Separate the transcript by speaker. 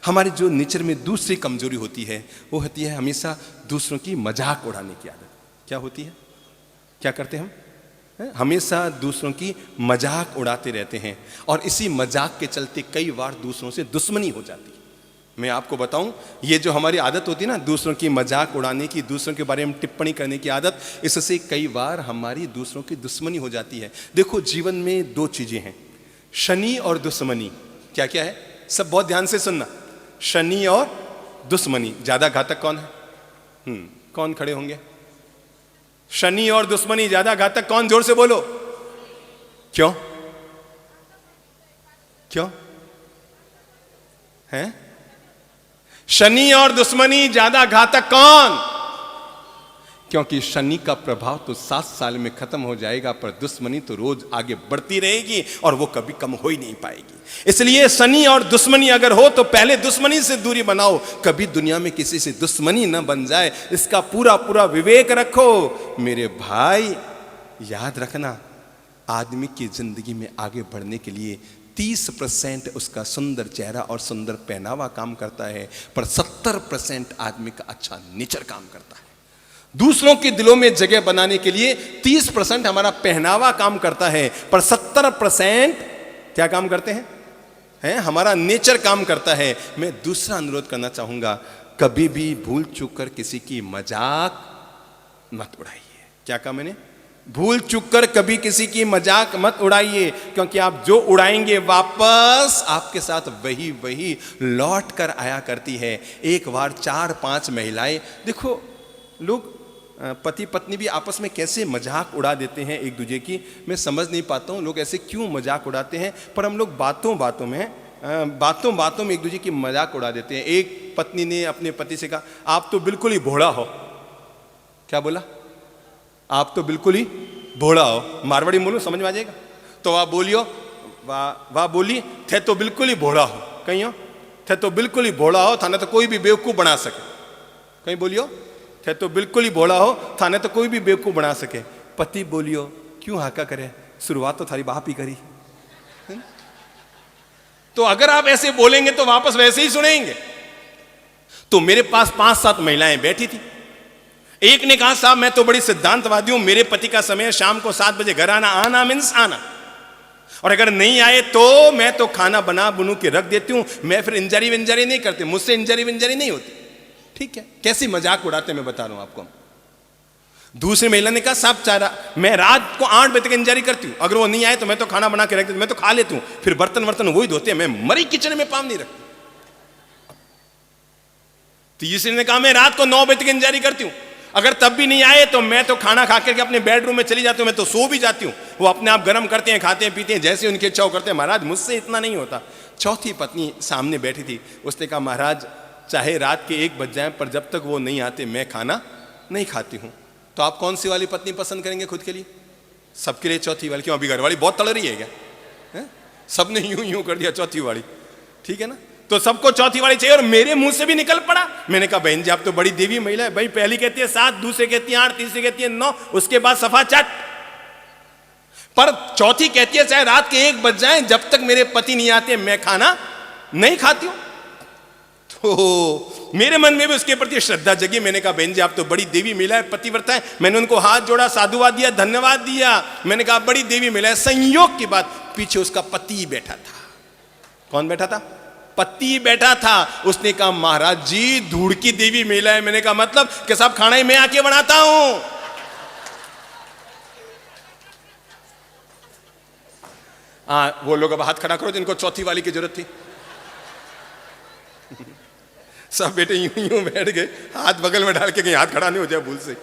Speaker 1: हमारे जो नेचर में दूसरी कमजोरी होती है वो होती है हमेशा दूसरों की मजाक उड़ाने की आदत। क्या होती है, क्या करते हैं हम? हमेशा दूसरों की मजाक उड़ाते रहते हैं और इसी मजाक के चलते कई बार दूसरों से दुश्मनी हो जाती है। मैं आपको बताऊं, ये जो हमारी आदत होती है ना दूसरों की मजाक उड़ाने की, दूसरों के बारे में टिप्पणी करने की आदत, इससे कई बार हमारी दूसरों की दुश्मनी हो जाती है। देखो जीवन में दो चीजें हैं, शनि और दुश्मनी। क्या क्या है? सब बहुत ध्यान से सुनना। शनि और दुश्मनी, ज्यादा घातक कौन है? कौन खड़े होंगे? शनि और दुश्मनी ज्यादा घातक कौन? जोर से बोलो। क्यों क्यों है? शनि और दुश्मनी ज्यादा घातक कौन? क्योंकि शनि का प्रभाव तो 7 साल में खत्म हो जाएगा, पर दुश्मनी तो रोज आगे बढ़ती रहेगी और वो कभी कम हो ही नहीं पाएगी। इसलिए शनि और दुश्मनी अगर हो तो पहले दुश्मनी से दूरी बनाओ, कभी दुनिया में किसी से दुश्मनी न बन जाए, इसका पूरा पूरा विवेक रखो मेरे भाई। याद रखना, आदमी की जिंदगी में आगे बढ़ने के लिए 30% उसका सुंदर चेहरा और सुंदर पहनावा काम करता है, पर 70% आदमी का अच्छा नेचर काम करता है। दूसरों के दिलों में जगह बनाने के लिए 30% हमारा पहनावा काम करता है, पर 70% क्या काम करते हैं? हमारा नेचर काम करता है। मैं दूसरा अनुरोध करना चाहूंगा, कभी भी भूल चूक कर किसी की मजाक मत उड़ाइए। क्या कहा मैंने? भूल चूक कर कभी किसी की मजाक मत उड़ाइए, क्योंकि आप जो उड़ाएंगे वापस आपके साथ वही वही लौट कर आया करती है। एक बार 4-5 महिलाएं, देखो लोग पति पत्नी भी आपस में कैसे मजाक उड़ा देते हैं एक दूसरे की, मैं समझ नहीं पाता हूँ लोग ऐसे क्यों मजाक उड़ाते हैं। पर हम लोग बातों बातों में एक दूसरे की मजाक उड़ा देते हैं। एक पत्नी ने अपने पति से कहा, आप तो बिल्कुल ही भोड़ा हो। क्या बोला? आप तो बिल्कुल ही भोड़ा हो। मारवाड़ी बोलो, समझ में आ जाएगा। तो आप बोलियो, वाह बोली, थे तो बिल्कुल ही भोड़ा हो। कहीं हो, थे तो बिल्कुल ही भोड़ा हो, थाने तो कोई भी बेवकूफ बना सके। कहीं बोलियो, थे तो बिल्कुल ही भोड़ा हो, थाने तो कोई भी बेवकूफ बना सके। पति बोलियो, क्यों हाका करे, शुरुआत तो थारी बाप ही करी। तो अगर आप ऐसे बोलेंगे तो वापस वैसे ही सुनेंगे। तो मेरे पास 5-7 महिलाएं बैठी थी। एक ने कहा, साहब मैं तो बड़ी सिद्धांतवादी हूं, मेरे पति का समय शाम को 7 बजे घर आना, आना मीन्स आना, और अगर नहीं आए तो मैं तो खाना बना बुनू के रख देती हूं, मैं फिर इंजरी विंजरी नहीं करती, मुझसे इंजरी विंजरी नहीं होती। ठीक है, कैसी मजाक उड़ाते मैं बता रहा हूं आपको। दूसरी महिला ने कहा, साहब चारा मैं रात को 8 बजे तक इंजरी करती हूं, अगर वो नहीं आए तो मैं तो खाना बना के रख देती, मैं तो खा लेती हूं, फिर बर्तन वर्तन वही धोते हैं, मैं मरी किचन में पाँव नहीं रखती। तीसरी ने कहा, मैं रात को 9 बजे तक इंजरी करती हूं, अगर तब भी नहीं आए तो मैं तो खाना खा करके अपने बेडरूम में चली जाती हूँ, मैं तो सो भी जाती हूँ। वो अपने आप गर्म करते हैं, खाते हैं, पीते हैं, जैसे उनकी इच्छा करते हैं। महाराज मुझसे इतना नहीं होता। चौथी पत्नी सामने बैठी थी, उसने कहा, महाराज चाहे रात के 1 बज जाए, पर जब तक वो नहीं आते मैं खाना नहीं खाती हूँ। तो आप कौन सी वाली पत्नी पसंद करेंगे खुद के लिए? सबके लिए चौथी वाली। क्यों, अभी घर वाली बहुत तड़ रही है क्या? सबने यूं यूं कर दिया चौथी वाली, ठीक है ना? तो सबको चौथी वाली चाहिए, और मेरे मुंह से भी निकल पड़ा। मैंने कहा, बहन जी आप तो बड़ी देवी महिला है भाई, पहली कहती है 7, दूसरे कहती है 8, तीसरी कहती है 9, उसके बाद सफा चट, पर चौथी कहती है चाहे रात के 1 बज जाए, जब तक मेरे पति नहीं आते मैं खाना नहीं खाती हूं। तो मेरे मन में भी उसके प्रति श्रद्धा जगी। मैंने कहा, बहन जी आप तो बड़ी देवी महिला है, पतिव्रता है। मैंने उनको हाथ जोड़ा, साधुवाद दिया, धन्यवाद दिया। मैंने कहा, बड़ी देवी महिला है। संयोग की बात, पीछे उसका पति बैठा था। कौन बैठा था? पति बैठा था। उसने कहा, महाराज जी धूड़ की देवी महिला है। मैंने कहा, मतलब कि साहब खाना ही मैं आके बनाता हूं। वो लोग अब हाथ खड़ा करो जिनको चौथी वाली की जरूरत थी। सब बेटे यूं यूं बैठ गए, हाथ बगल में डाल के कहीं हाथ खड़ा नहीं हो जाए भूल से।